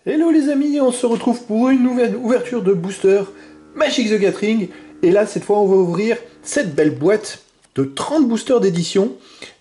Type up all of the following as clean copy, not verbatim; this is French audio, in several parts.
Hello les amis, on se retrouve pour une nouvelle ouverture de booster Magic the Gathering. Et là, cette fois, on va ouvrir cette belle boîte de 30 boosters d'édition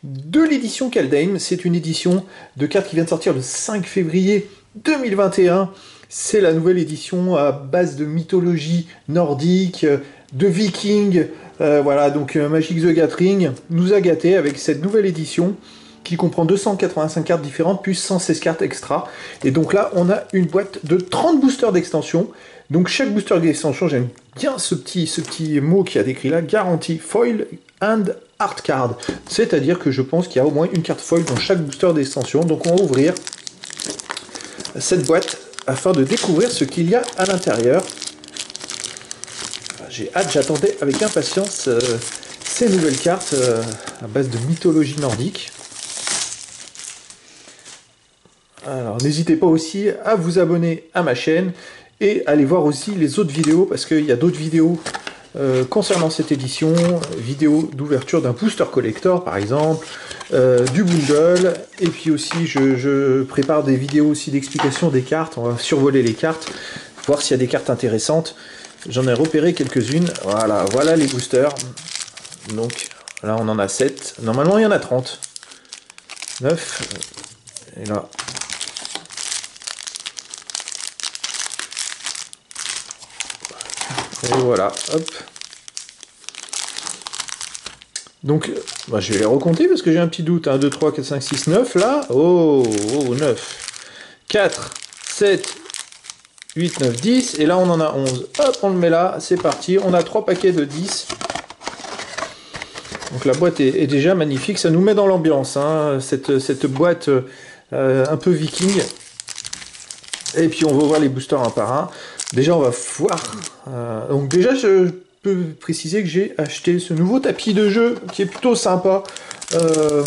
de l'édition Kaldheim. C'est une édition de cartes qui vient de sortir le 5 février 2021. C'est la nouvelle édition à base de mythologie nordique, de vikings. Voilà, donc Magic the Gathering nous a gâtés avec cette nouvelle édition qui comprend 285 cartes différentes, plus 116 cartes extra. Et donc là, on a une boîte de 30 boosters d'extension. Donc chaque booster d'extension, j'aime bien ce petit mot qui a décrit là, garantie foil and art card. C'est-à-dire que je pense qu'il y a au moins une carte foil dans chaque booster d'extension. Donc on va ouvrir cette boîte afin de découvrir ce qu'il y a à l'intérieur. J'ai hâte, j'attendais avec impatience ces nouvelles cartes à base de mythologie nordique. Alors n'hésitez pas aussi à vous abonner à ma chaîne et aller voir aussi les autres vidéos parce qu'il y a d'autres vidéos concernant cette édition, vidéos d'ouverture d'un booster collector par exemple, du bundle, et puis aussi je prépare des vidéos aussi d'explication des cartes, on va survoler les cartes, voir s'il y a des cartes intéressantes. J'en ai repéré quelques-unes, voilà les boosters. Donc là on en a 7, normalement il y en a 30. 9, et là... Et voilà, hop. Donc, bah, je vais les recompter parce que j'ai un petit doute. 1, 2, 3, 4, 5, 6, 9 là. Oh, 9. 4, 7, 8, 9, 10. Et là, on en a 11. Hop, on le met là. C'est parti. On a 3 paquets de 10. Donc la boîte est déjà magnifique. Ça nous met dans l'ambiance, hein, cette boîte un peu viking. Et puis, on va voir les boosters un par un. Déjà, on va voir. Donc déjà, je peux préciser que j'ai acheté ce nouveau tapis de jeu qui est plutôt sympa. Je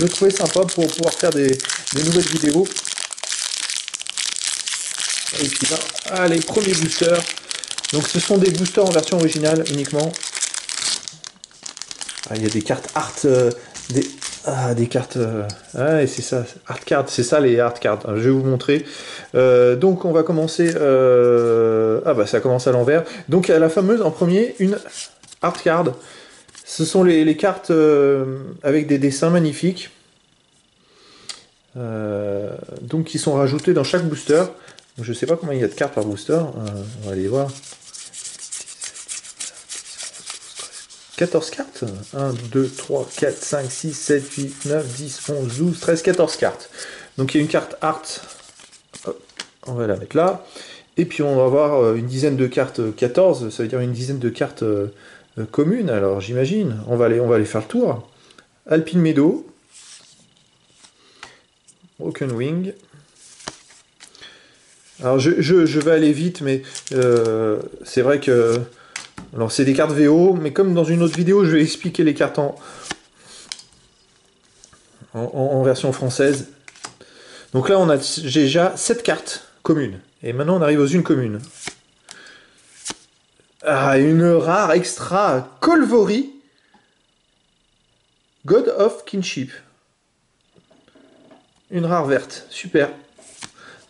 le trouvais sympa pour pouvoir faire des nouvelles vidéos. Et puis là, allez, premier booster. Donc ce sont des boosters en version originale uniquement. Il y a des cartes art, des cartes... ouais, c'est ça, art card, c'est ça les art cards. Je vais vous montrer. Donc on va commencer... ah bah ça commence à l'envers. Donc à la fameuse, en premier, une art card. Ce sont les cartes avec des dessins magnifiques. Donc qui sont rajoutées dans chaque booster. Donc, je sais pas combien il y a de cartes par booster. On va aller voir. 14 cartes, 1, 2, 3, 4, 5, 6, 7, 8, 9, 10, 11, 12, 13, 14 cartes. Donc il y a une carte art, hop, on va la mettre là. Et puis on va avoir une dizaine de cartes 14, ça veut dire une dizaine de cartes communes, alors j'imagine. On va aller faire le tour. Alpine Meadow, Broken Wing. Alors je vais aller vite, mais c'est vrai que... Alors c'est des cartes VO, mais comme dans une autre vidéo, je vais expliquer les cartes en version française. Donc là, on a déjà 7 cartes communes. Et maintenant, on arrive aux unes communes. Ah, une rare extra Kolvori, God of Kinship. Une rare verte, super.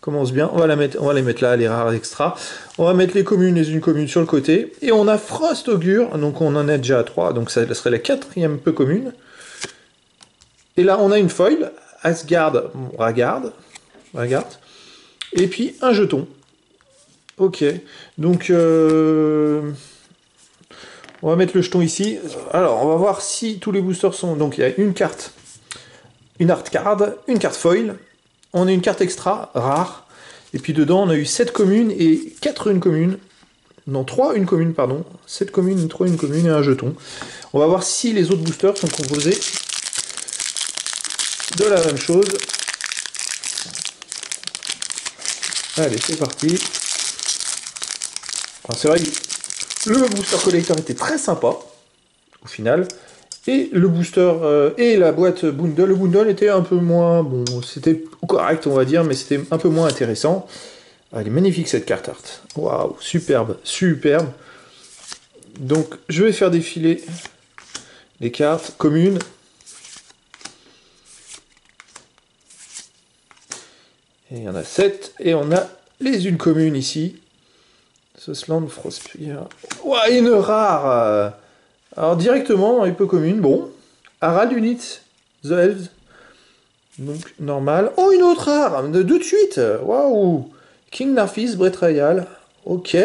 Commence bien, on va les mettre là, les rares extras. On va mettre les unes communes sur le côté. Et on a Frost Augure, donc on en est déjà à 3, donc ça serait la 4e peu commune. Et là, on a une foil, Asgard Ragard. Et puis un jeton. Ok, donc on va mettre le jeton ici. Alors, on va voir si tous les boosters sont... Donc il y a une carte, une art card, une carte foil. On a une carte extra, rare. Et puis dedans, on a eu 7 communes et 4 une commune. Non, 3 une commune, pardon. 7 communes, 3 une commune et un jeton. On va voir si les autres boosters sont composés de la même chose. Allez, c'est parti. C'est vrai que le booster collector était très sympa, au final. Et le booster et la boîte bundle, le bundle était un peu moins... Bon, c'était correct, on va dire, mais c'était un peu moins intéressant. Elle est magnifique, cette carte art. Waouh, superbe, superbe. Donc, je vais faire défiler les cartes communes. Et il y en a 7, et on a les unes communes ici. Sosland, Frostfire. Ouah, une rare. Alors directement dans les peu communes. Bon. Harald Unit, The Elves. Donc normal. Oh, une autre rare. De suite. Waouh. King Narfis, Brett Royal. Ok.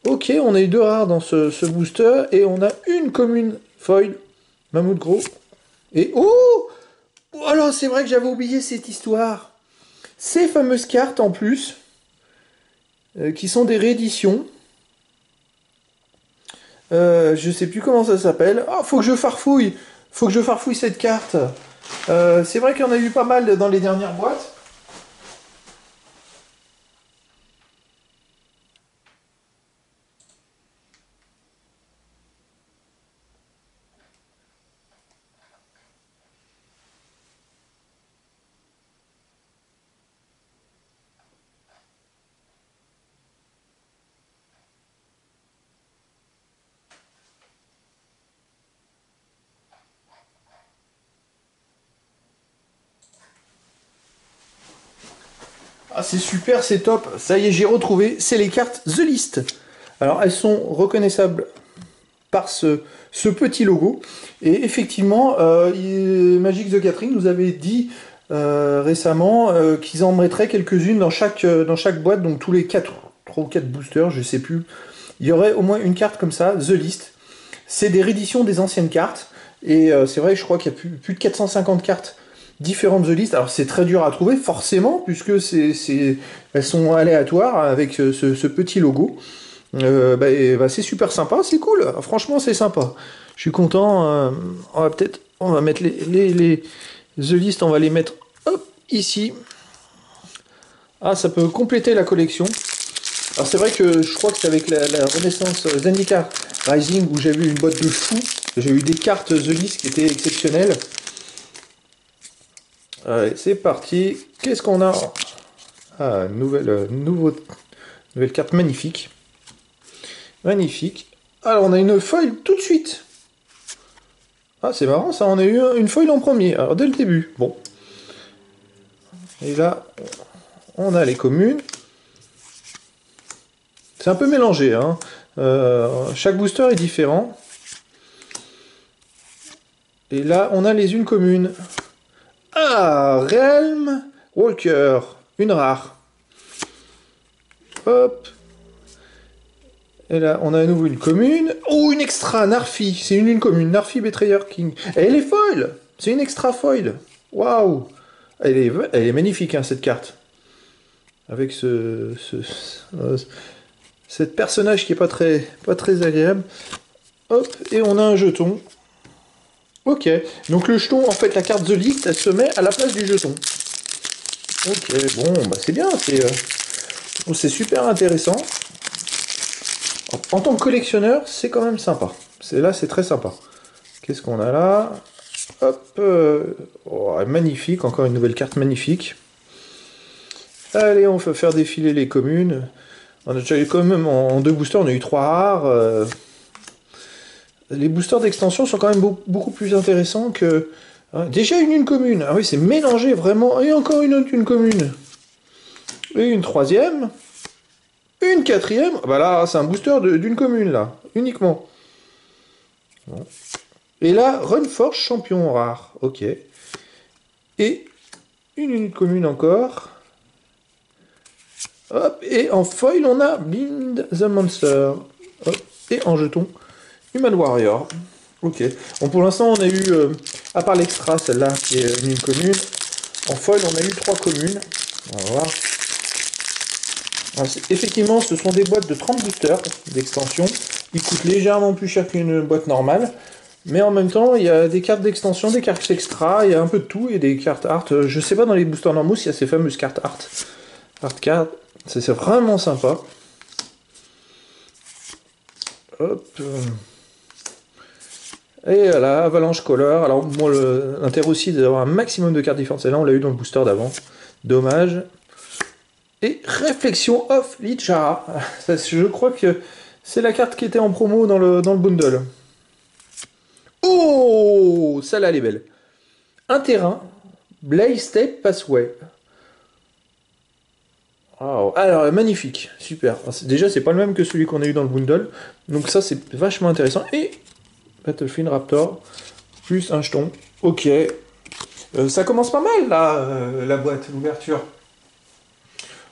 Ok, on a eu deux rares dans ce booster. Et on a une commune foil. Mammouth gros. Et oh, alors c'est vrai que j'avais oublié cette histoire. Ces fameuses cartes en plus, qui sont des rééditions. Je sais plus comment ça s'appelle. Ah, faut que je farfouille. Faut que je farfouille cette carte. C'est vrai qu'il y en a eu pas mal dans les dernières boîtes. Ah, c'est super, c'est top. Ça y est, j'ai retrouvé. C'est les cartes The List. Alors, elles sont reconnaissables par ce petit logo. Et effectivement, Magic the Gathering nous avait dit récemment qu'ils en mettraient quelques-unes dans chaque boîte, donc tous les 3 ou 4 boosters, je sais plus. Il y aurait au moins une carte comme ça, The List. C'est des rééditions des anciennes cartes. Et c'est vrai, je crois qu'il y a plus de 450 cartes différentes The List. Alors c'est très dur à trouver, forcément, puisque elles sont aléatoires avec ce petit logo. C'est super sympa, c'est cool. Franchement, c'est sympa. Je suis content. On va mettre les The List, on va les mettre hop, ici. Ah, ça peut compléter la collection. Alors c'est vrai que je crois que c'est avec la Renaissance Zendikar Rising où j'ai vu une boîte de fou. J'ai eu des cartes The List qui étaient exceptionnelles. Allez, c'est parti. Qu'est-ce qu'on a? Ah, nouvelle carte magnifique. Magnifique. Alors, on a une foil tout de suite. Ah, c'est marrant, ça, on a eu une foil en premier. Alors, dès le début. Bon. Et là, on a les communes. C'est un peu mélangé, hein. Chaque booster est différent. Et là, on a les unes communes. Ah, Realm Walker. Une rare. Hop. Et là, on a à nouveau une commune. Oh, une extra, Narfi. C'est une commune. Narfi Betrayer King. Et elle est foil. C'est une extra foil. Waouh. Elle est magnifique, hein, cette carte. Avec cette personnage qui est pas très agréable. Hop, et on a un jeton. Ok. Donc le jeton, en fait, la carte The List, elle se met à la place du jeton. Ok, bon, bah c'est bien. C'est super intéressant. En tant que collectionneur, c'est quand même sympa. C'est très sympa. Qu'est-ce qu'on a là? Hop, oh, magnifique, encore une nouvelle carte magnifique. Allez, on va faire défiler les communes. On a déjà eu quand même en 2 boosters, on a eu 3 rares. Les boosters d'extension sont quand même beaucoup plus intéressants que... Hein, déjà une commune. Ah oui, c'est mélangé vraiment. Et encore une autre, une commune. Et une troisième. Une quatrième. Bah là, c'est un booster d'une commune, là. Uniquement. Bon. Et là, Runforce champion rare. Ok. Et une unité commune encore. Hop. Et en foil, on a Bind the Monster. Hop. Et en jeton, Human Warrior. Ok. Bon, pour l'instant, on a eu, à part l'extra, celle-là, qui est une commune. En foil, on a eu 3 communes. On va voir. Alors, effectivement, ce sont des boîtes de 30 boosters d'extension. Ils coûtent légèrement plus cher qu'une boîte normale. Mais en même temps, il y a des cartes d'extension, des cartes extra, il y a un peu de tout, et des cartes art. Je sais pas dans les boosters normaux s'il y a ces fameuses cartes art. Art card, c'est vraiment sympa. Hop. Et voilà, Avalanche Color. Alors, moi, l'intérêt aussi d'avoir un maximum de cartes différentes. Celle-là, on l'a eu dans le booster d'avant. Dommage. Et Réflexion of Lichara. Je crois que c'est la carte qui était en promo dans le bundle. Oh, celle-là, elle est belle. Un terrain, Blaze Tape Pathway. Wow. Alors, magnifique, super. Déjà, c'est pas le même que celui qu'on a eu dans le bundle, donc ça, c'est vachement intéressant. Et Battlefield Raptor, plus un jeton. Ok. Ça commence pas mal, là, la boîte, l'ouverture.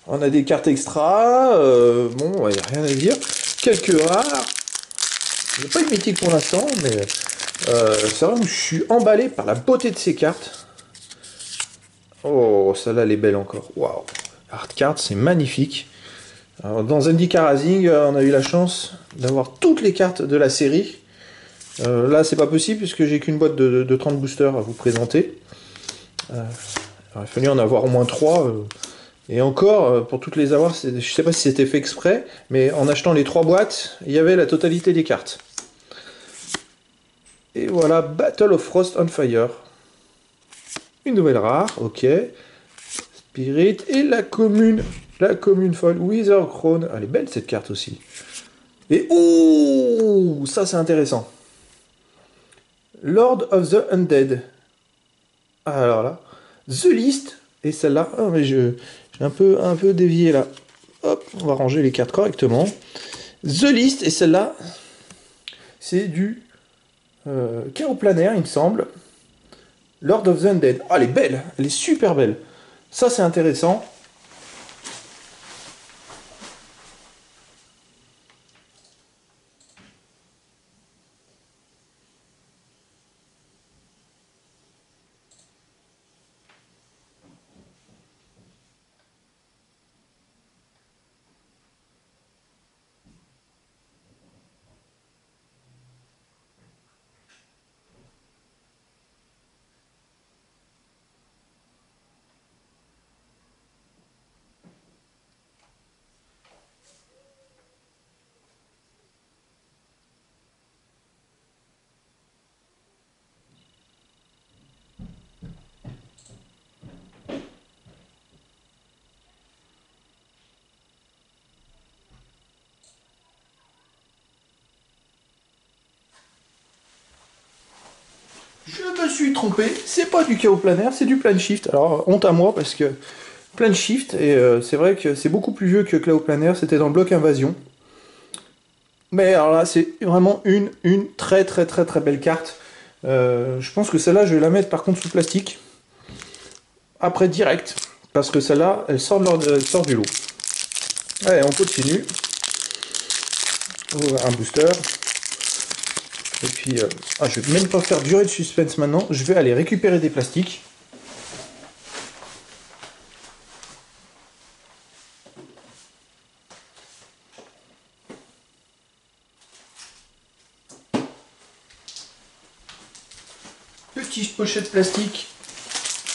On a des cartes extra, bon, y a rien à dire. Quelques rares. Il n'y a pas de mythique pour l'instant, mais c'est vrai que je suis emballé par la beauté de ces cartes. Oh, celle-là, elle est belle encore. Waouh. Hard card, c'est magnifique. Alors, dans Zendikar Rising, on a eu la chance d'avoir toutes les cartes de la série. Là, c'est pas possible puisque j'ai qu'une boîte de 30 boosters à vous présenter. Il aurait fallu en avoir au moins 3. Et encore, pour toutes les avoir, je sais pas si c'était fait exprès, mais en achetant les 3 boîtes, il y avait la totalité des cartes. Et voilà, Battle of Frost on Fire. Une nouvelle rare, ok. Spirit et la commune folle, Wither Crown. Elle est belle cette carte aussi. Et ouh, ça c'est intéressant. Lord of the Undead. Alors là, The List et celle-là. Oh mais j'ai un peu dévié là. Hop, on va ranger les cartes correctement. The List et celle-là, c'est du chaos planaire, il me semble. Lord of the Undead. Ah, elle est belle, elle est super belle. Ça c'est intéressant. Je me suis trompé, c'est pas du chaos planaire, c'est du plan shift. Alors, honte à moi parce que plan shift, et c'est vrai que c'est beaucoup plus vieux que chaos planaire, c'était dans le bloc invasion. Mais alors là, c'est vraiment une très très très très belle carte. Je pense que celle-là, je vais la mettre par contre sous plastique. Après direct, parce que celle-là, elle sort, elle sort du lot. Allez, on continue. Un booster. Et puis, je vais même pas faire durer de suspense maintenant. Je vais aller récupérer des plastiques. Petite pochette plastique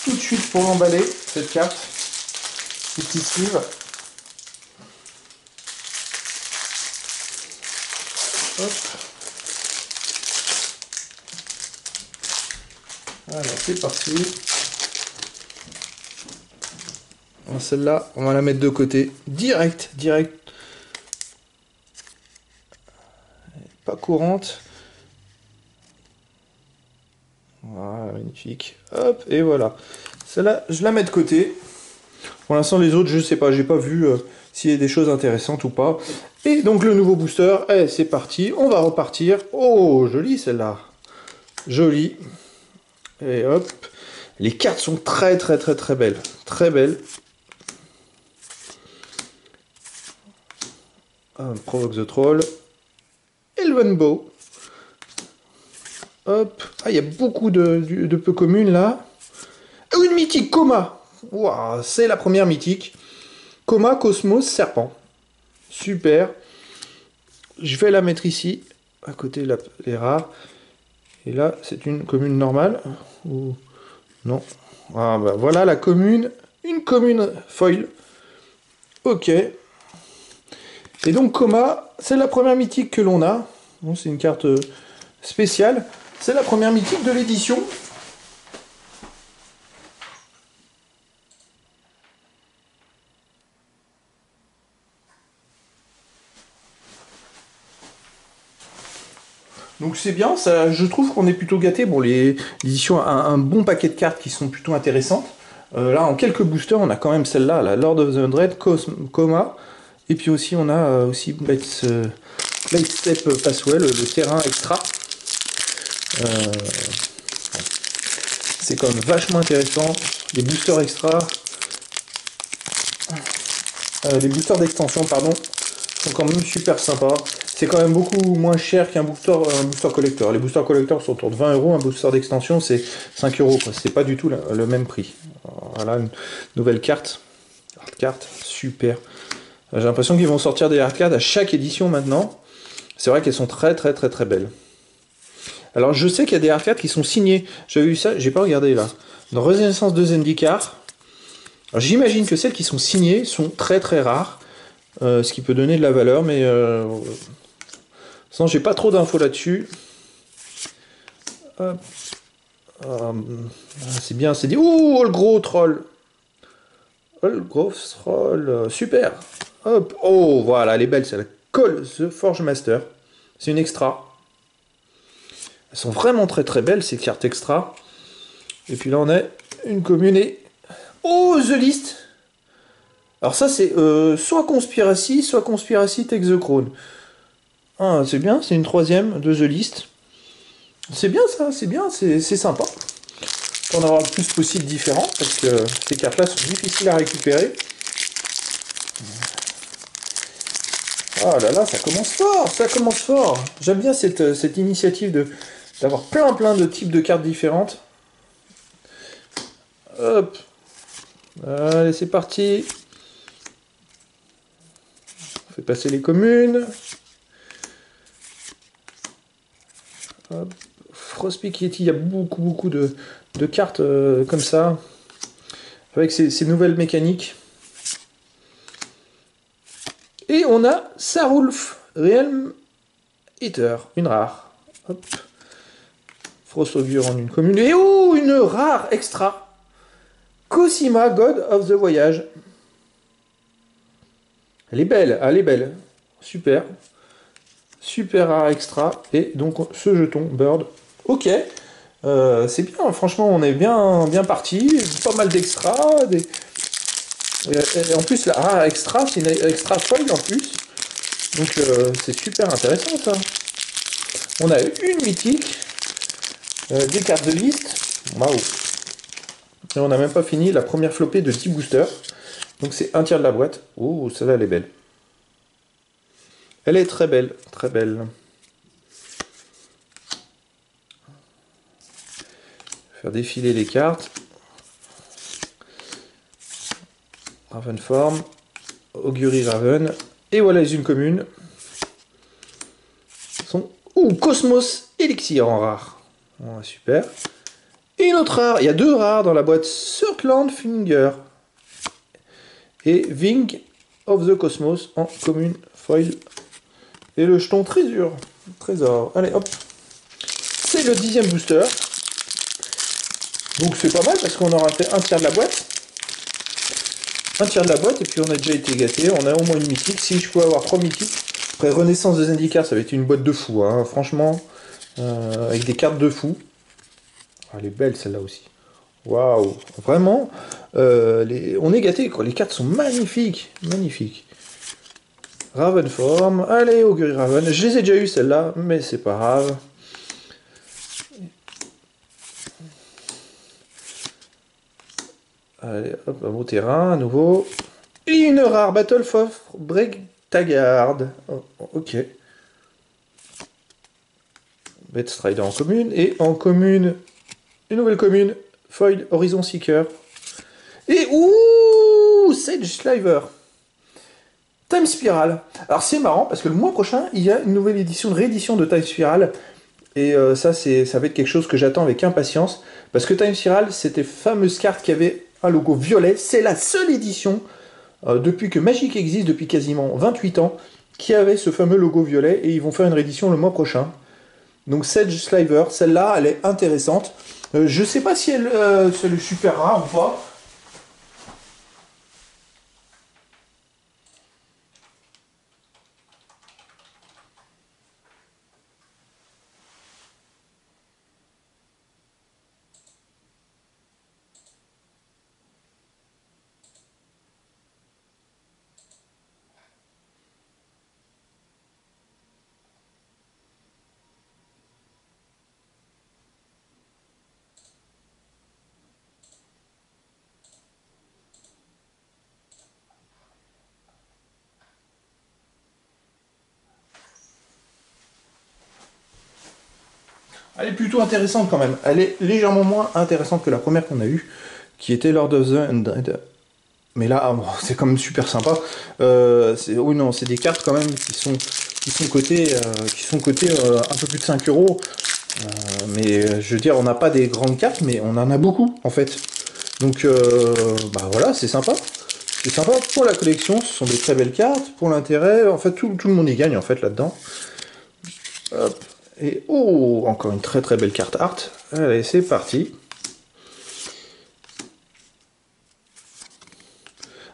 tout de suite pour l'emballer, cette carte. Petit sleeve. Hop. Voilà, c'est parti. Celle-là, on va la mettre de côté. Direct. Pas courante. Voilà, magnifique. Hop, et voilà. Celle-là, je la mets de côté. Pour l'instant, les autres, je sais pas. J'ai pas vu s'il y a des choses intéressantes ou pas. Et donc, le nouveau booster, c'est parti. On va repartir. Oh, jolie celle-là. Jolie. Et hop. Les cartes sont très belles. Très belles. Provoke the Troll. Elvenbow. Hop. Ah, il y a beaucoup de peu communes là. Une mythique, Coma. Wow, c'est la première mythique. Coma, Cosmos, Serpent. Super. Je vais la mettre ici, à côté les rares. Et là, c'est une commune normale. Ou non. Ah, bah, voilà la commune. Une commune foil. Ok. Et donc, Coma, c'est la première mythique que l'on a. Bon, c'est une carte spéciale. C'est la première mythique de l'édition. Donc c'est bien, ça, je trouve qu'on est plutôt gâté. Bon, l'édition a un bon paquet de cartes qui sont plutôt intéressantes. Là, en quelques boosters, on a quand même celle-là, la Lord of the Undread, Coma. Et puis aussi, on a aussi Lightstep Passwell, le terrain extra. C'est quand même vachement intéressant. Les boosters extra, les boosters d'extension, pardon, sont quand même super sympas. C'est quand même beaucoup moins cher qu'un booster collector. Les boosters collector sont autour de 20 euros, un booster d'extension c'est 5 euros. C'est pas du tout le même prix. Alors, voilà une nouvelle carte. Hard carte, super. J'ai l'impression qu'ils vont sortir des hard cards à chaque édition maintenant. C'est vrai qu'elles sont très très très très belles. Alors je sais qu'il y a des hard cards qui sont signés. J'avais vu ça, j'ai pas regardé là. Dans Renaissance de Zendikar. J'imagine que celles qui sont signées sont très très rares. Ce qui peut donner de la valeur, mais sinon j'ai pas trop d'infos là-dessus. C'est bien, c'est dit. Ouh, le gros troll. Oh, le gros troll, super. Hop, oh voilà, elle est belle, c'est la Call the Forge Master. C'est une extra. Elles sont vraiment très très belles ces cartes extra. Et puis là on a une commune et... Oh, The List. Alors ça c'est soit Conspiracy Take the Crown. Ah, c'est bien, c'est une troisième de The List. C'est bien ça, c'est bien, c'est sympa. Faut en avoir le plus possible différent, parce que ces cartes-là sont difficiles à récupérer. Ah là là, ça commence fort, ça commence fort. J'aime bien cette initiative d'avoir plein de types de cartes différentes. Hop. Allez, c'est parti. On fait passer les communes. Hop. Frostpeak Yeti, il y a beaucoup de cartes comme ça, avec ces nouvelles mécaniques. Et on a Sarulf Realm Eater, une rare. Hop. Frost Augure en une commune. Et oh, une rare extra. Cosima, God of the Voyage. Elle est belle, elle est belle. Super. Super rare extra. Et donc ce jeton, Bird. Ok. C'est bien, franchement, on est bien parti. Pas mal d'extras. Et en plus, la rare extra, c'est une extra foil en plus. Donc c'est super intéressant ça. On a une mythique, des cartes de liste. Waouh. Et on n'a même pas fini la première flopée de 10 boosters. Donc c'est un tiers de la boîte. Oh, celle-là elle est belle. Elle est très belle, très belle. Faire défiler les cartes. Ravenform, Augury Raven. Et voilà les unes communes. Ouh, Cosmos Elixir en rare. Oh, super. Et une autre rare. Il y a deux rares dans la boîte. Circland Finger. Et Wing of the Cosmos en commune foil. Et le jeton Trésor. Allez, hop. C'est le 10e booster. Donc c'est pas mal parce qu'on aura fait un tiers de la boîte. Un tiers de la boîte et puis on a déjà été gâté. On a au moins une mythique. Si je pouvais avoir 3 mythiques. Après Renaissance de Zendikar, ça va être une boîte de fou. Hein. Franchement, avec des cartes de fou. Ah, elle est belle celle-là aussi. Waouh. Vraiment, on est gâté. Les cartes sont magnifiques. Magnifiques. Ravenform. Allez, Augury Raven. Je les ai déjà eu celles-là, mais c'est pas grave. Allez, hop, un beau terrain, à nouveau. Et une rare Battle of Bregtagard. Oh, ok. Beth Strider en commune. Et en commune, une nouvelle commune. Foil Horizon Seeker. Et ouh, Sage Sliver. Time Spiral. Alors c'est marrant parce que le mois prochain, il y a une nouvelle édition, une réédition de Time Spiral. Et ça va être quelque chose que j'attends avec impatience. Parce que Time Spiral, c'était fameuse carte qui avait un logo violet. C'est la seule édition, depuis que Magic existe, depuis quasiment 28 ans, qui avait ce fameux logo violet. Et ils vont faire une réédition le mois prochain. Donc Sage Sliver, celle-là, elle est intéressante. Je sais pas si elle est super rare ou pas. Elle est plutôt intéressante quand même. Elle est légèrement moins intéressante que la première qu'on a eue, qui était Lord of the Undead. Mais là, bon, c'est quand même super sympa. Oui, non, c'est des cartes quand même qui sont cotées un peu plus de 5 euros. Mais je veux dire, on n'a pas des grandes cartes, mais on en a beaucoup en fait. Donc, bah voilà, c'est sympa. C'est sympa pour la collection, ce sont des très belles cartes. Pour l'intérêt, en fait, tout le monde y gagne en fait là-dedans. Hop. Et oh, encore une très très belle carte art. Allez, c'est parti.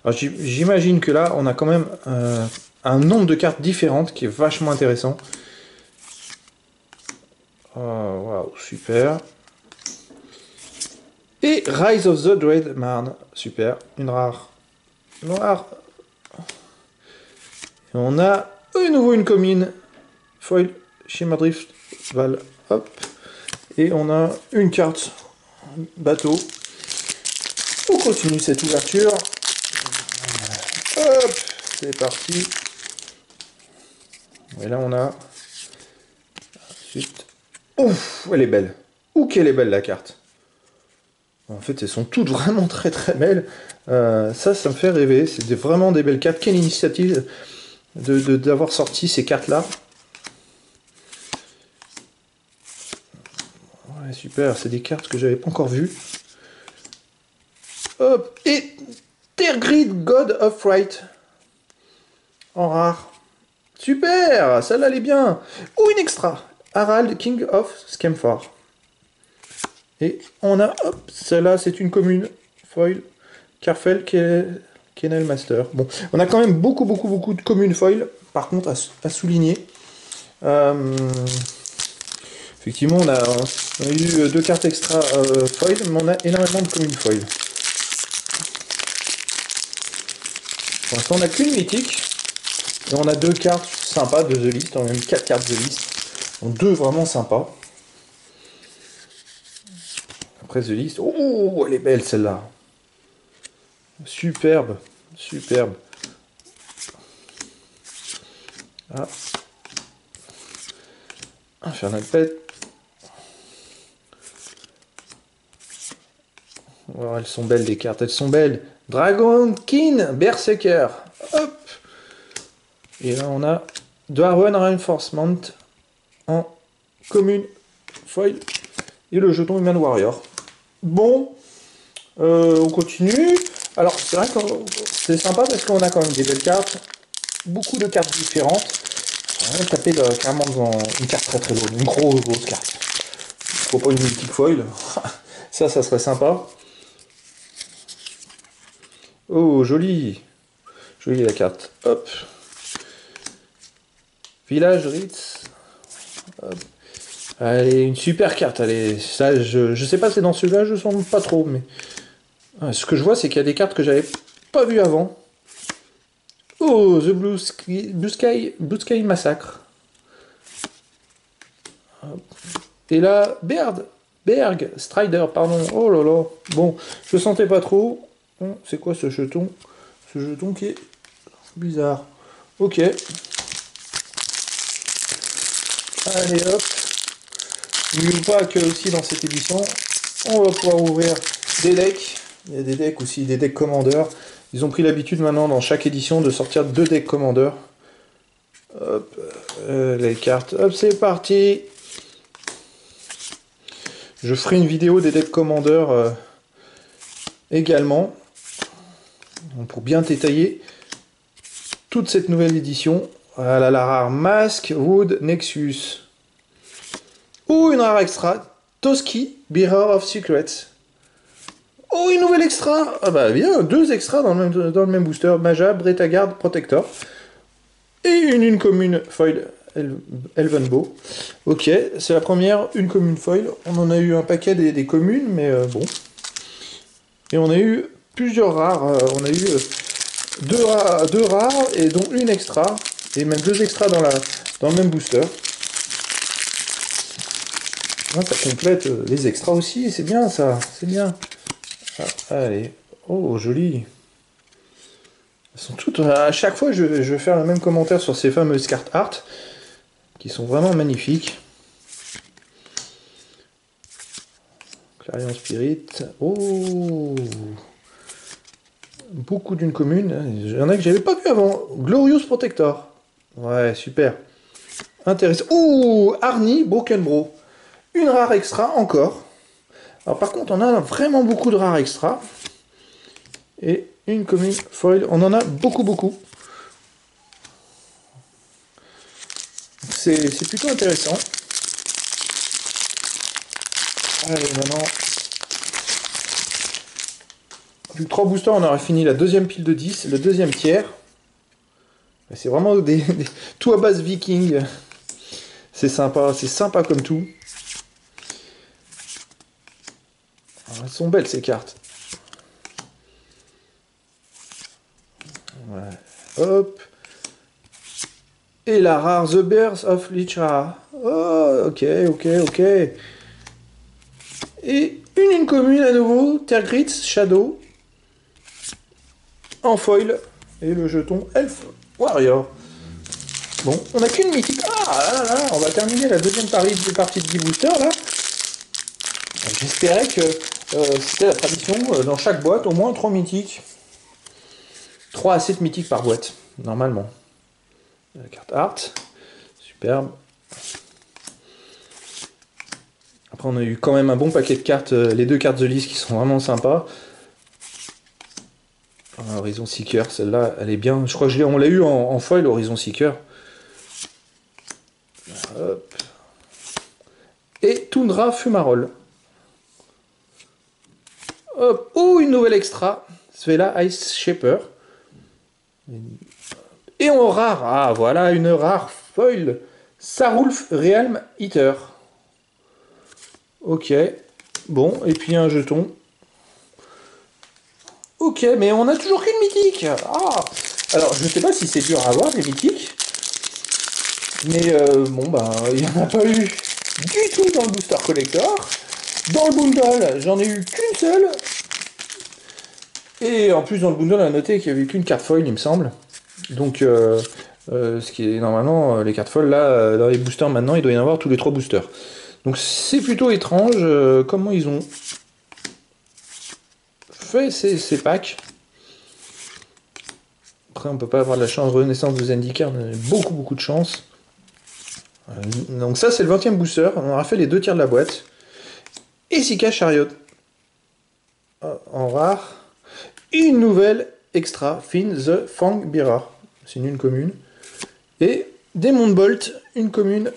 Alors j'imagine que là, on a quand même un nombre de cartes différentes qui est vachement intéressant. Oh, waouh, super. Et Rise of the Dread Marne, super, une rare noire. Et on a de nouveau une commune foil Shimmer Drift Val, hop. Et on a une carte bateau. On continue cette ouverture. Hop, c'est parti. Et là on a ensuite. Ouf, elle est belle. Ouh, qu'elle est belle la carte. En fait, elles sont toutes vraiment très très belles. Ça me fait rêver. C'est vraiment des belles cartes. Quelle initiative d'avoir sorti ces cartes-là. Ouais, super. C'est des cartes que j'avais pas encore vues. Hop. Et Tergrid, God of Fright. En rare. Super. Celle-là, elle est bien. Ou une extra. Harald, King of Scamfar. Et on a, hop, celle-là, c'est une commune foil. Carfel, Kennel Master. Bon, on a quand même beaucoup de communes foil, par contre, à souligner. Effectivement, on a eu 2 cartes extra foil, mais on a énormément de communes foil. Pour l'instant, on n'a qu'une mythique. Et on a 2 cartes sympas de The List, on a même 4 cartes The List. Donc 2 vraiment sympas. Après The List, oh, elle est belle celle-là. Superbe, superbe. Ah. Infernal Pet. Oh, elles sont belles les cartes, elles sont belles. Dragon King, Berserker. Hop. Et là on a Darwin Reinforcement en commune foil. Et le jeton Human Warrior. Bon, on continue. Alors c'est vrai que c'est sympa parce qu'on a quand même des belles cartes. Beaucoup de cartes différentes. On va taper carrément dans une carte très lourde, une grosse carte. Pourquoi pas une mythique foil? Ça serait sympa. Oh, joli. Jolie la carte. Hop. Village Ritz. Hop. Allez, une super carte. Allez, ça, je sais pas, c'est dans celui-là, je sens pas trop, mais ce que je vois, c'est qu'il y a des cartes que j'avais pas vues avant. Oh, The Blue Sky Massacre. Et là, Berg, Strider, pardon. Oh là là. Bon, je sentais pas trop. C'est quoi ce jeton? Ce jeton qui est bizarre. Ok. Allez hop. N'oublie pas que aussi dans cette édition, on va pouvoir ouvrir des decks. Il y a des decks aussi, des decks commandeurs. Ils ont pris l'habitude maintenant dans chaque édition de sortir 2 decks commandeurs. Hop, les cartes. Hop, c'est parti. Je ferai une vidéo des decks commandeurs également. Pour bien détailler toute cette nouvelle édition. Voilà la rare Mask Wood Nexus. Ou une rare extra, Toski, Bearer of Secrets. Oh, une nouvelle extra. Ah bah bien, 2 extras dans le même booster. Maja, Bretagard, Protector. Et une commune foil Elvenbow. Ok, c'est la première, une commune foil. On en a eu un paquet des communes, mais bon. Et on a eu plusieurs rares. On a eu 2 rares, et dont une extra. Et même 2 extras dans le même booster. Ça complète les extras aussi, c'est bien ça, c'est bien. Ah, allez, oh joli. Elles sont toutes, à chaque fois je vais faire le même commentaire sur ces fameuses cartes art, qui sont vraiment magnifiques. Carrion Spirit. Oh, beaucoup d'une commune. Il y en a que j'avais pas vu avant. Glorious Protector. Ouais, super. Intéressant. Oh, Arnie Broken Bro. Une rare extra encore. Alors par contre, on a vraiment beaucoup de rares extra. Et une commune foil. On en a beaucoup, beaucoup. C'est plutôt intéressant. Allez, maintenant... Vu que 3 boosters, on aurait fini la deuxième pile de 10, le deuxième tiers. C'est vraiment tout à base viking. C'est sympa comme tout. Alors, elles sont belles ces cartes. Ouais. Hop. Et la rare The Bears of Lichara. Oh, ok. Et une commune à nouveau, Tergritz Shadow. En foil. Et le jeton Elf Warrior. Bon, on n'a qu'une mythique. Ah là, on va terminer la deuxième partie de 10 boosters là. J'espérais que c'était la tradition dans chaque boîte, au moins 3 mythiques. 3 à 7 mythiques par boîte, normalement. La carte Art, superbe. Après, on a eu quand même un bon paquet de cartes, les 2 cartes The List qui sont vraiment sympas. Horizon Seeker, celle-là, elle est bien. Je crois que on l'a eu en foil, Horizon Seeker. Hop. Et Tundra Fumarole. Hop. Oh, une nouvelle extra. Svela Ice Shaper. Et en rare, ah voilà une rare foil. Sarulf Realm Eater. Ok. Bon, et puis un jeton. Ok, mais on a toujours qu'une mythique. Ah. Alors, je sais pas si c'est dur à avoir, des mythiques. Mais bon, bah, il n'y en a pas eu du tout dans le Booster Collector. Dans le bundle, j'en ai eu qu'une seule. Et en plus, dans le bundle, on a noté qu'il n'y avait qu'une carte foil, il me semble. Donc, ce qui est normalement, les cartes foil, là, dans les boosters, maintenant, il doit y en avoir tous les 3 boosters. Donc, c'est plutôt étrange comment ils ont fait ces packs. Après, on peut pas avoir de la chance. Renaissance de Zendikar, on a beaucoup de chance. Donc ça, c'est le 20e booster. On aura fait les 2 tiers de la boîte. Et Sika Chariot. En rare. Une nouvelle extra. Finn the Fang Bearer. C'est une commune. Et Demon Bolt, une commune.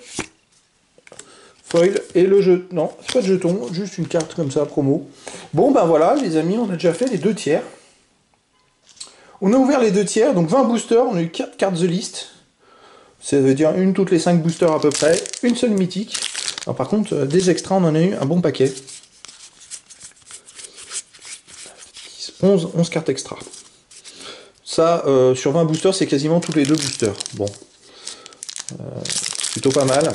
Foil. Et le jeu. Non, c'est pas de jeton. Juste une carte comme ça, promo. Bon, ben voilà, les amis, on a déjà fait les 2 tiers. On a ouvert les 2 tiers. Donc 20 boosters. On a eu 4 cartes The List. Ça veut dire une toutes les 5 boosters à peu près, une seule mythique. Alors par contre, des extras, on en a eu un bon paquet. 11 cartes extra. Ça, sur 20 boosters, c'est quasiment tous les 2 boosters. Bon. Plutôt pas mal.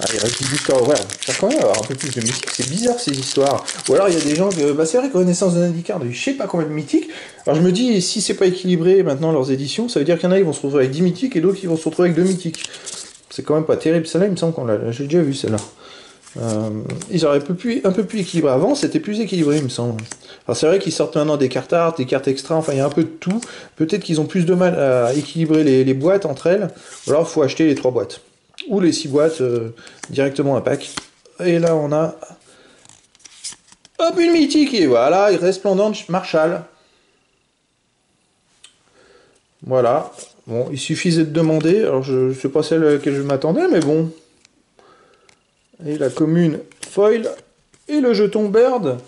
Ah, il reste 10 boosters, ouais. Ça quand même avoir un peu plus de mythiques. C'est bizarre ces histoires. Ou alors il y a des gens que. Bah c'est vrai que Renaissance de Zendikar, je sais pas combien de mythiques. Alors je me dis, si c'est pas équilibré maintenant leurs éditions, ça veut dire qu'il y en a, ils vont se retrouver avec 10 mythiques et d'autres, ils vont se retrouver avec 2 mythiques. C'est quand même pas terrible. Celle-là, il me semble qu'on l'a. J'ai déjà vu celle-là. Ils auraient un peu plus équilibré. Avant, c'était plus équilibré, il me semble. Alors c'est vrai qu'ils sortent maintenant des cartes art, des cartes extra, enfin il y a un peu de tout. Peut-être qu'ils ont plus de mal à équilibrer les boîtes entre elles. Ou alors il faut acheter les 3 boîtes. Ou les 6 boîtes directement un pack. Et là on a... Hop, une mythique, et voilà, resplendante Marshall. Voilà. Bon, il suffisait de demander. Alors je sais pas celle à laquelle je m'attendais, mais bon. Et la commune foil. Et le jeton bird.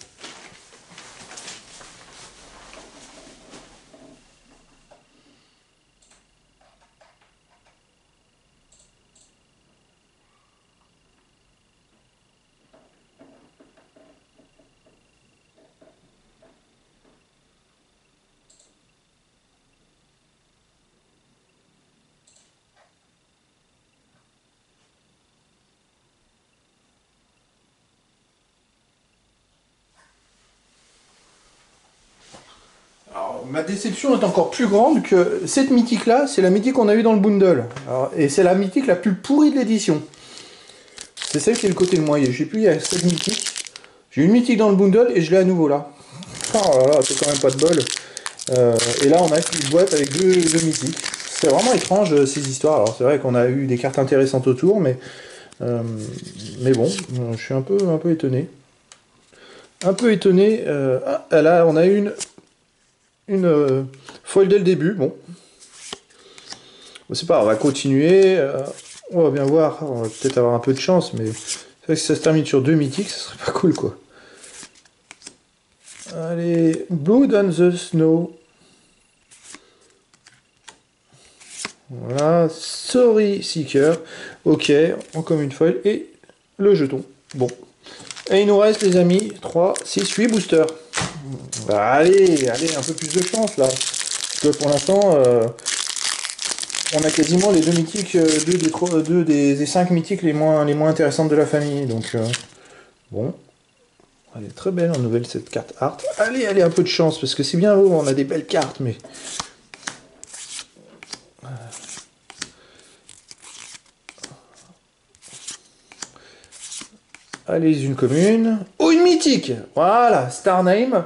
Alors, ma déception est encore plus grande que cette mythique-là, c'est la mythique qu'on a eue dans le bundle. Alors, et c'est la mythique la plus pourrie de l'édition. C'est ça qui est le côté le moins. Je sais plus, il y a 7 mythiques. J'ai une mythique dans le bundle et je l'ai à nouveau là. Oh là là, c'est quand même pas de bol. Et là, on a une boîte avec deux mythiques. C'est vraiment étrange ces histoires. Alors, c'est vrai qu'on a eu des cartes intéressantes autour, mais bon, je suis un peu étonné. Un peu étonné. Ah, là, on a une foil dès le début. Bon, c'est pas, on va continuer. On va bien voir. On va peut-être avoir un peu de chance, mais c'est vrai que si ça se termine sur 2 mythiques, ça serait pas cool, quoi. Allez, Blood on the Snow. Voilà, Sorry Seeker. Ok, encore une foil. Et le jeton. Bon. Et il nous reste, les amis, 3, 6, 8 boosters. Bah, allez, un peu plus de chance, là. Parce que pour l'instant, on a quasiment les 2 mythiques, deux des 5 mythiques les moins intéressantes de la famille. Donc, bon. Elle est très belle en nouvelle, cette carte art. Allez, un peu de chance, parce que c'est bien beau, on a des belles cartes, mais... Allez, une commune. Oh, une mythique. Voilà, Star Name.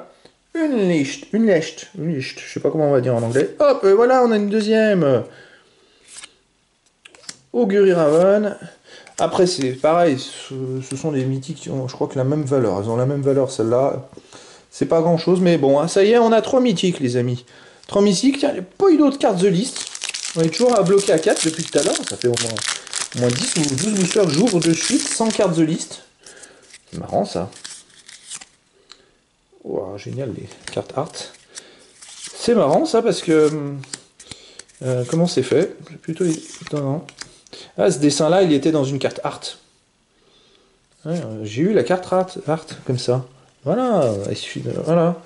Une licht, je sais pas comment on va dire en anglais. Hop, et voilà, on a une deuxième. Augury Raven. Après, c'est pareil, ce sont des mythiques qui ont, je crois, que la même valeur. Elles ont la même valeur, celle-là. C'est pas grand-chose, mais bon, hein, ça y est, on a 3 mythiques, les amis. 3 mythiques, tiens, il n'y a pas eu d'autres cartes The List. On est toujours à bloquer à 4 depuis tout à l'heure. Ça fait au moins 10 ou 12 boosters j'ouvre de suite sans carte The List. C'est marrant, ça. Wow, génial, les cartes art. C'est marrant, ça, parce que... comment c'est fait? C'est plutôt étonnant. Ah, ce dessin-là, il était dans une carte art. Ouais, j'ai eu la carte art, comme ça. Voilà, il suffit de... Voilà.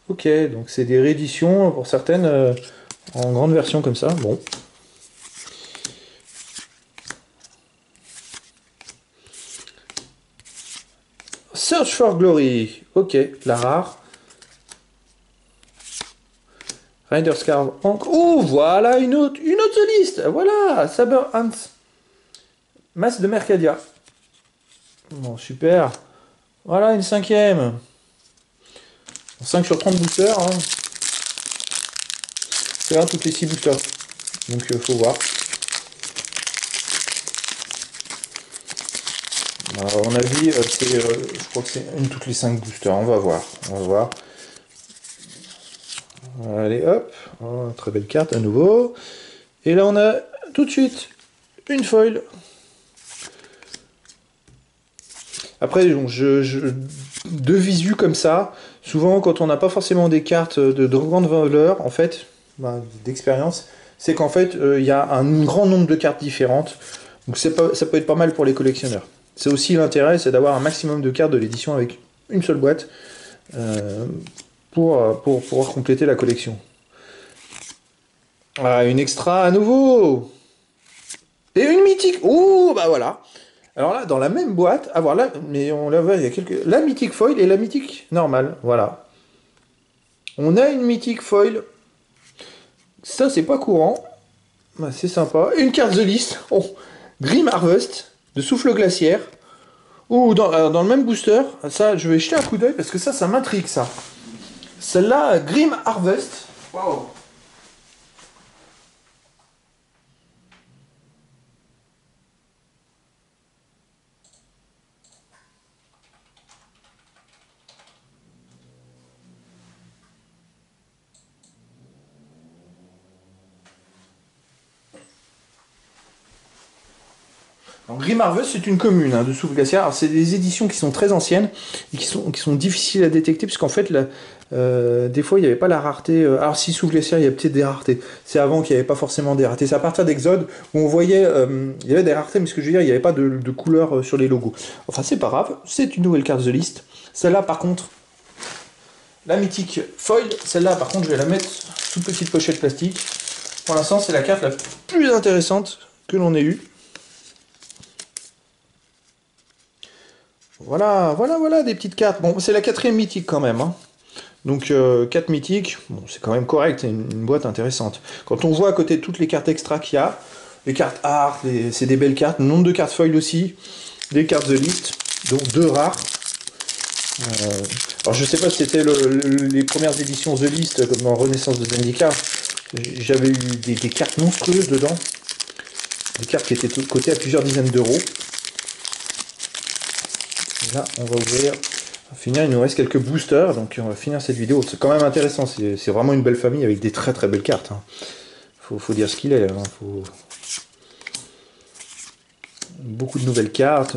Ok, donc c'est des rééditions pour certaines en grande version comme ça. Bon. Search for Glory. Ok, la rare. Rider's Carve. Oh, voilà une autre liste. Voilà, Saber Hans. Masse de Mercadia. Bon, super. Voilà, une 5e. 5 sur 30 boosters. Hein. C'est là toutes les 6 boosters. Donc, faut voir. Alors, à mon avis, je crois que c'est une toutes les 5 boosters. On va voir. Allez, hop. Oh, très belle carte à nouveau. Et là, on a tout de suite une foil. Après, de visu comme ça, souvent quand on n'a pas forcément des cartes de grande valeur, en fait, d'expérience, c'est qu'en fait, il y a un grand nombre de cartes différentes. Donc ça peut être pas mal pour les collectionneurs. C'est aussi l'intérêt, c'est d'avoir un maximum de cartes de l'édition avec une seule boîte pour pouvoir compléter la collection. Ah, une extra à nouveau. Et une mythique. Oh, bah voilà. Alors là, dans la même boîte, voilà, mais on la voit, il y a la mythique foil et la mythique normale, voilà. On a une mythique foil. Ça, c'est pas courant. Bah, c'est sympa. Une carte The List. Oh. Grim Harvest, de souffle glaciaire. Ou dans le même booster. Ça, je vais jeter un coup d'œil parce que ça m'intrigue, ça. Celle-là, Grim Harvest. Waouh. Grim Harvest, c'est une commune de souffle glaciaire. C'est des éditions qui sont très anciennes et qui sont difficiles à détecter, puisqu'en fait, des fois, il n'y avait pas la rareté. Alors, si souffle glaciaire, il y a peut-être des raretés. C'est avant qu'il n'y avait pas forcément des raretés. C'est à partir d'Exode où on voyait, il y avait des raretés, mais ce que je veux dire, il n'y avait pas de couleur sur les logos. Enfin, c'est pas grave. C'est une nouvelle carte The List. Celle-là, par contre, la mythique foil, celle-là, par contre, je vais la mettre sous petite pochette plastique. Pour l'instant, c'est la carte la plus intéressante que l'on ait eue. Voilà, des petites cartes. Bon, c'est la 4e mythique quand même. Hein. Donc 4 mythiques, bon, c'est quand même correct, c'est une boîte intéressante. Quand on voit à côté toutes les cartes extra qu'il y a, les cartes art, c'est des belles cartes, le nombre de cartes foil aussi, des cartes The List, dont 2 rares. Alors je sais pas si c'était les premières éditions The List, comme dans Renaissance de Zendikar. J'avais eu des cartes monstrueuses dedans. Des cartes qui étaient cotées à plusieurs dizaines d'euros. Là, on va ouvrir. On va finir, il nous reste quelques boosters, donc on va finir cette vidéo. C'est quand même intéressant, c'est vraiment une belle famille avec des très très belles cartes. Hein. Faut dire ce qu'il est. Hein. Beaucoup de nouvelles cartes.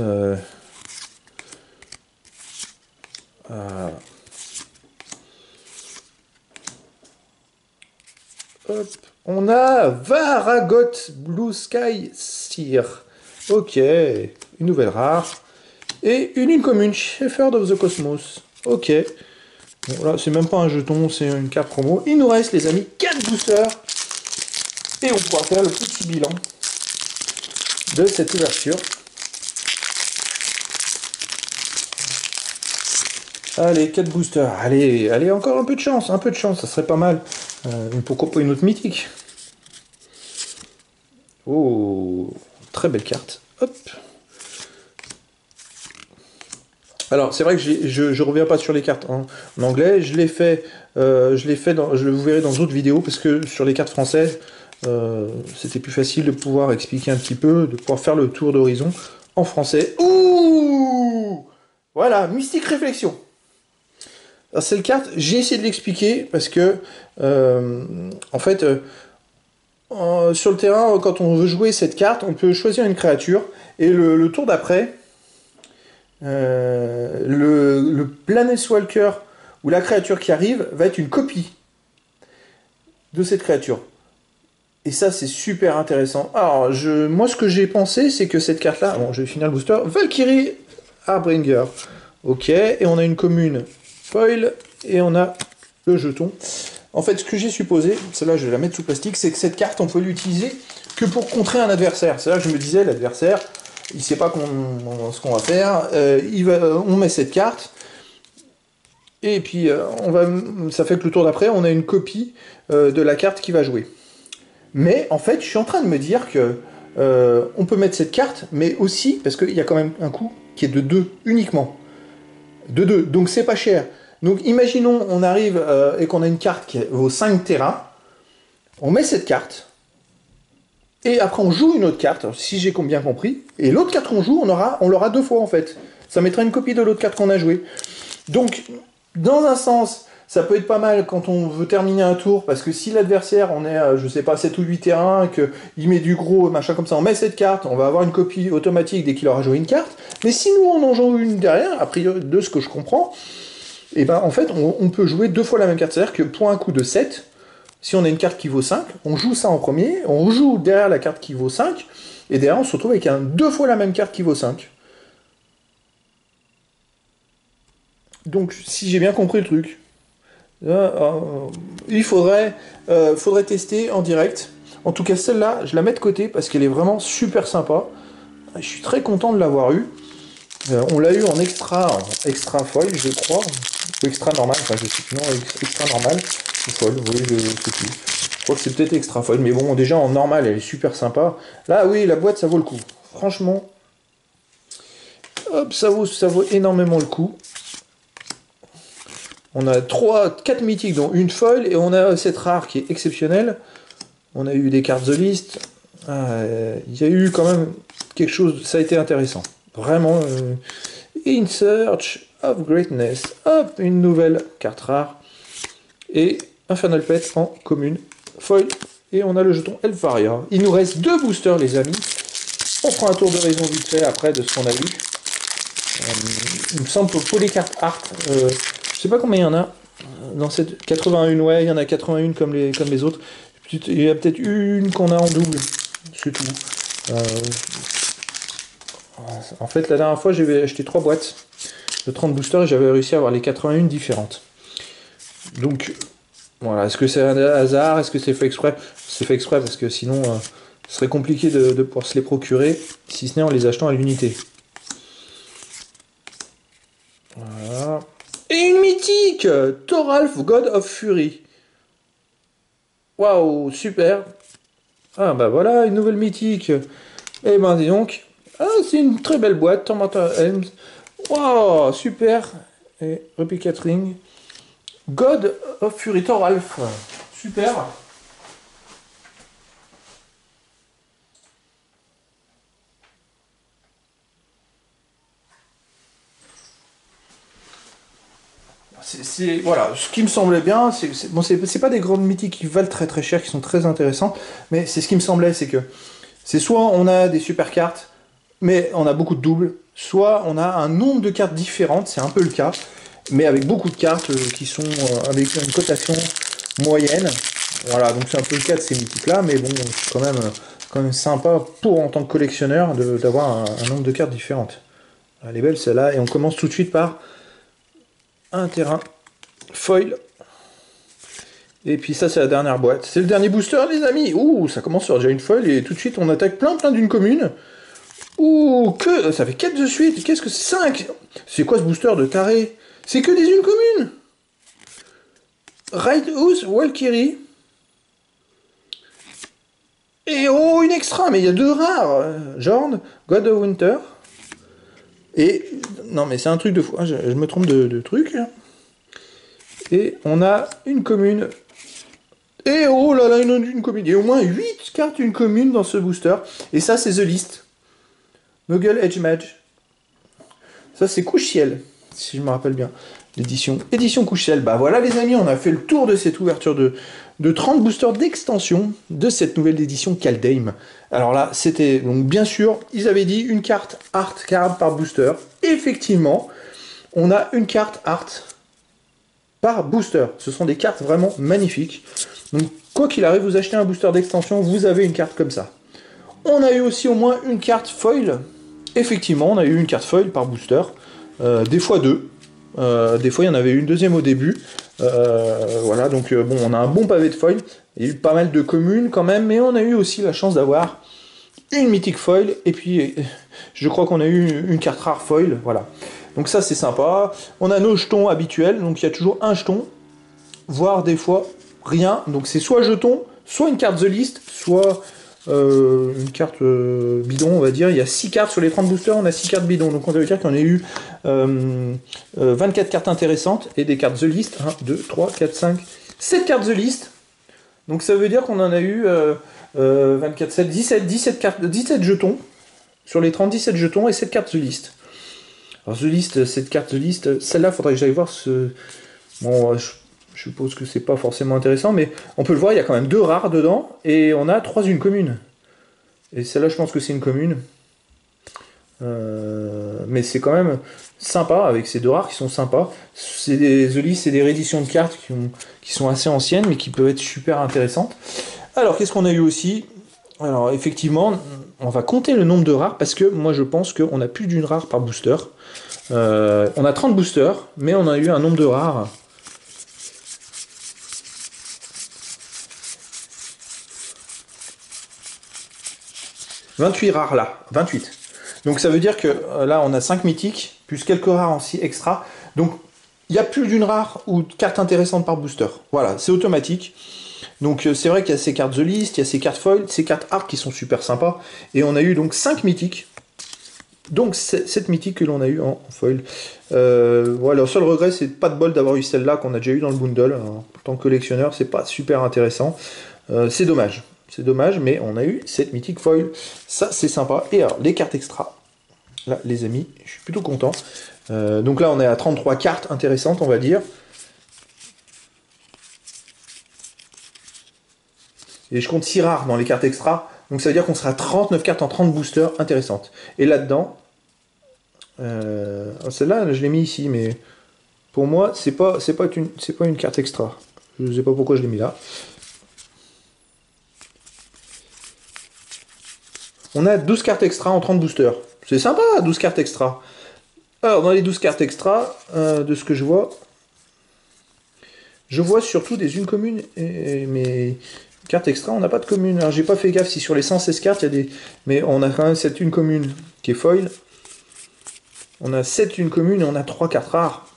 Hop. On a Varagot Blue Sky Seer. Ok, une nouvelle rare. Et une commune, Shepherd of the Cosmos. Ok. Bon, là, c'est même pas un jeton, c'est une carte promo. Il nous reste, les amis, 4 boosters. Et on pourra faire le petit bilan de cette ouverture. Allez, 4 boosters. Allez, allez, encore un peu de chance, ça serait pas mal. Pourquoi pas une autre mythique? Oh, très belle carte. Hop. Alors, c'est vrai que je reviens pas sur les cartes en anglais. Je l'ai fait, vous verrez dans d'autres vidéos, parce que sur les cartes françaises, c'était plus facile de pouvoir expliquer un petit peu, de pouvoir faire le tour d'horizon en français. Ouh, voilà, Mystique Réflexion. Cette carte, j'ai essayé de l'expliquer parce que, en fait, sur le terrain, quand on veut jouer cette carte, on peut choisir une créature et le tour d'après, le Planeswalker ou la créature qui arrive va être une copie de cette créature. Et ça, c'est super intéressant. Alors, moi, ce que j'ai pensé, c'est que cette carte-là, bon, je vais finir le booster, Valkyrie Harbinger. Ok, et on a une commune foil, et on a le jeton. En fait, ce que j'ai supposé, celle-là je vais la mettre sous plastique, c'est que cette carte, on peut l'utiliser que pour contrer un adversaire. C'est là que je me disais, l'adversaire, il sait pas ce qu'on va faire, on met cette carte, et puis ça fait que le tour d'après, on a une copie de la carte qui va jouer. Mais en fait, je suis en train de me dire que on peut mettre cette carte, mais aussi, parce qu'il y a quand même un coût qui est de 2 uniquement. De 2, donc c'est pas cher. Donc imaginons, on arrive et qu'on a une carte qui vaut 5 terrains, on met cette carte, et après on joue une autre carte, si j'ai bien compris, et l'autre carte qu'on joue, on l'aura 2 fois en fait. Ça mettra une copie de l'autre carte qu'on a jouée. Donc, dans un sens, ça peut être pas mal quand on veut terminer un tour, parce que si l'adversaire, on est, je sais pas, 7 ou 8 terrains, qu'il met du gros, machin comme ça, on met cette carte, on va avoir une copie automatique dès qu'il aura joué une carte, mais si nous on en joue une derrière, a priori de ce que je comprends, et ben en fait on peut jouer 2 fois la même carte, c'est-à-dire que pour un coup de 7, si on a une carte qui vaut 5, on joue ça en premier, on joue derrière la carte qui vaut 5, et derrière on se retrouve avec 2 fois la même carte qui vaut 5. Donc si j'ai bien compris le truc, il faudrait tester en direct. En tout cas, celle-là, je la mets de côté parce qu'elle est vraiment super sympa. Je suis très content de l'avoir eu. On l'a eu en extra foil, je crois. Ou extra normal, enfin je sais plus, non, extra normal. Ou foil, oui, je sais plus. Je crois que c'est peut-être extra foil, mais bon, déjà en normal, elle est super sympa. Là, oui, la boîte, ça vaut le coup. Franchement, hop, ça vaut énormément le coup. On a 4 mythiques, dont une foil, et on a cette rare qui est exceptionnelle. On a eu des cartes The List. Il y a eu quand même quelque chose, ça a été intéressant. Vraiment. In Search of Greatness. Hop, une nouvelle carte rare. Et Infernal Pet en commune. Foil. Et on a le jeton Elfaria. Il nous reste 2 boosters, les amis. On fera un tour de raison vite fait après de ce qu'on a eu. Il me semble que pour les cartes art, je sais pas combien il y en a dans cette 81, ouais, il y en a 81 comme les autres. Il y a peut-être une qu'on a en double, c'est tout. En fait, la dernière fois, j'avais acheté 3 boîtes de 30 boosters et j'avais réussi à avoir les 81 différentes. Donc, voilà, est-ce que c'est un hasard? Est-ce que c'est fait exprès? C'est fait exprès parce que sinon, ce serait compliqué de pouvoir se les procurer, si ce n'est en les achetant à l'unité. Voilà. Et une mythique, Thoralf, God of Fury. Waouh, super. Ah bah voilà, une nouvelle mythique. Eh ben dis donc, Ah, c'est une très belle boîte, Tormentor Helms. Wow, super. Et Replicat Ring. God of Fury Thoralf. Super. Voilà, ce qui me semblait bien, bon, c'est pas des grandes mythiques qui valent très très cher, qui sont très intéressantes, mais c'est ce qui me semblait, c'est que c'est soit on a des super cartes, mais on a beaucoup de doubles, soit on a un nombre de cartes différentes, c'est un peu le cas, mais avec beaucoup de cartes qui sont avec une cotation moyenne. Voilà, donc c'est un peu le cas de ces mythiques-là, mais bon, c'est quand même sympa pour en tant que collectionneur d'avoir un nombre de cartes différentes. Elle est belle celle-là, et on commence tout de suite par un terrain foil. Et puis ça, c'est la dernière boîte. C'est le dernier booster, les amis. Ouh, ça commence sur déjà une foil, et tout de suite, on attaque plein d'une commune. Ouh, que ça fait 4 de suite. Qu'est-ce que c'est 5? C'est quoi ce booster de taré? C'est que des unes communes. House Valkyrie. Et oh, une extra, mais il y a 2 rares. Jorn, God of Winter. Et non, mais c'est un truc de fou. Je me trompe de truc. Et on a une commune. Et oh là là, une commune. Il y a au moins 8 cartes une commune dans ce booster. Et ça, c'est The List. Noggle Edge Mage. Ça, c'est Couchiel, si je me rappelle bien. Édition Couchiel. Bah voilà, les amis, on a fait le tour de cette ouverture de 30 boosters d'extension de cette nouvelle édition Kaldheim. Alors là, c'était... Donc, bien sûr, ils avaient dit une carte art card par booster. Effectivement, on a une carte art par booster. Ce sont des cartes vraiment magnifiques. Donc, quoi qu'il arrive, vous achetez un booster d'extension, vous avez une carte comme ça. On a eu aussi au moins une carte foil. Effectivement, on a eu une carte foil par booster. Des fois deux. Des fois, il y en avait une deuxième au début. Voilà, donc bon, on a un bon pavé de foil. Il y a eu pas mal de communes quand même, mais on a eu aussi la chance d'avoir une mythique foil. Et puis, je crois qu'on a eu une carte rare foil. Voilà. Donc ça, c'est sympa. On a nos jetons habituels. Donc il y a toujours un jeton, voire des fois rien. Donc c'est soit jeton, soit une carte The List, soit une carte bidon, on va dire. Il y a 6 cartes sur les 30 boosters, on a 6 cartes bidon. Donc on veut dire qu'on a eu 24 cartes intéressantes et des cartes The List. 1, 2, 3, 4, 5, 7 cartes The List. Donc ça veut dire qu'on en a eu 24, 7, 17 cartes, 17 jetons. Sur les 30, 17 jetons et 7 cartes The List. Alors The List, cette carte The List, celle-là, faudrait que j'aille voir ce... Bon, je suppose que c'est pas forcément intéressant, mais on peut le voir, il y a quand même 2 rares dedans, et on a 3 une commune. Et celle-là, je pense que c'est une commune. Mais c'est quand même sympa, avec ces 2 rares qui sont sympas. The List, c'est des rééditions de cartes qui sont assez anciennes, mais qui peuvent être super intéressantes. Alors, qu'est-ce qu'on a eu aussi? Alors, effectivement, on va compter le nombre de rares, parce que moi, je pense qu'on a plus d'une rare par booster. On a 30 boosters, mais on a eu un nombre de rares. « 28 rares là, 28. Donc ça veut dire que là on a 5 mythiques, plus quelques rares aussi extra. Donc il y a plus d'une rare ou de carte intéressante par booster. Voilà, c'est automatique. Donc c'est vrai qu'il y a ces cartes The List, il y a ces cartes foil, ces cartes art qui sont super sympas. Et on a eu donc 5 mythiques. Donc 7 mythiques que l'on a eu en foil. Voilà, le seul regret, c'est pas de bol d'avoir eu celle-là qu'on a déjà eu dans le bundle. Alors, en tant que collectionneur, c'est pas super intéressant. C'est dommage. C'est dommage, mais on a eu cette mythique foil. Ça, c'est sympa. Et alors, les cartes extra. Là, les amis, je suis plutôt content. Donc là, on est à 33 cartes intéressantes, on va dire. Et je compte 6 rares dans les cartes extra. Donc ça veut dire qu'on sera à 39 cartes en 30 boosters intéressantes. Et là-dedans, celle-là, je l'ai mis ici, mais pour moi, c'est pas une carte extra. Je ne sais pas pourquoi je l'ai mis là. On a 12 cartes extra en 30 boosters. C'est sympa, 12 cartes extra. Alors, dans les 12 cartes extra, de ce que je vois surtout des unes communes. Mais cartes extra, on n'a pas de commune. Alors, j'ai pas fait gaffe si sur les 116 cartes, il y a des... Mais on a quand même cette une commune qui est foil. On a 7 une commune et on a 3 cartes rares.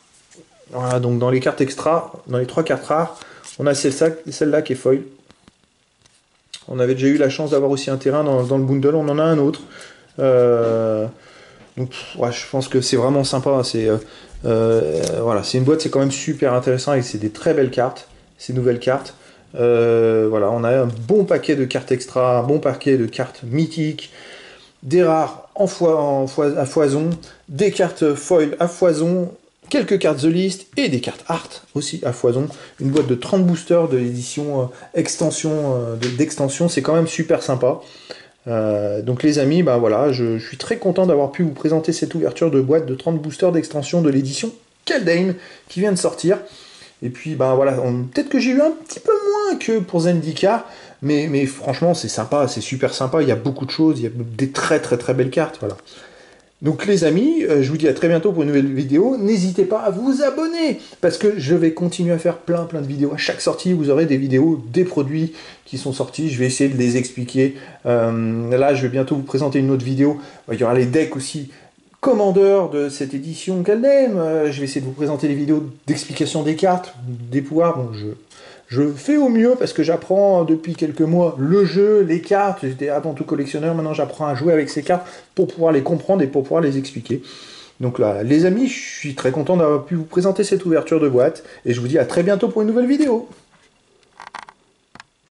Voilà, donc dans les cartes extra, dans les 3 cartes rares, on a celle-là qui est foil. On avait déjà eu la chance d'avoir aussi un terrain dans le bundle, on en a un autre. Donc ouais, je pense que c'est vraiment sympa. Voilà, c'est une boîte, c'est quand même super intéressant et c'est des très belles cartes, ces nouvelles cartes. Voilà, on a un bon paquet de cartes extra, un bon paquet de cartes mythiques, des rares à foison, des cartes foil à foison, quelques cartes The List et des cartes art aussi à foison. Une boîte de 30 boosters de l'édition d'extension, c'est quand même super sympa. Donc les amis, bah voilà, je suis très content d'avoir pu vous présenter cette ouverture de boîte de 30 boosters d'extension de l'édition Kaldheim qui vient de sortir. Et puis bah voilà, peut-être que j'ai eu un petit peu moins que pour Zendikar, mais franchement c'est sympa, c'est super sympa, il y a beaucoup de choses, il y a des très très très belles cartes, voilà. Donc les amis, je vous dis à très bientôt pour une nouvelle vidéo. N'hésitez pas à vous abonner, parce que je vais continuer à faire plein de vidéos. À chaque sortie, vous aurez des vidéos, des produits qui sont sortis. Je vais essayer de les expliquer. Là, je vais bientôt vous présenter une autre vidéo. Il y aura les decks aussi commandeurs de cette édition Kaldheim. Je vais essayer de vous présenter les vidéos d'explication des cartes, des pouvoirs. Bon, je fais au mieux parce que j'apprends depuis quelques mois le jeu, les cartes. J'étais avant tout collectionneur, maintenant j'apprends à jouer avec ces cartes pour pouvoir les comprendre et pour pouvoir les expliquer. Donc là, les amis, je suis très content d'avoir pu vous présenter cette ouverture de boîte et je vous dis à très bientôt pour une nouvelle vidéo.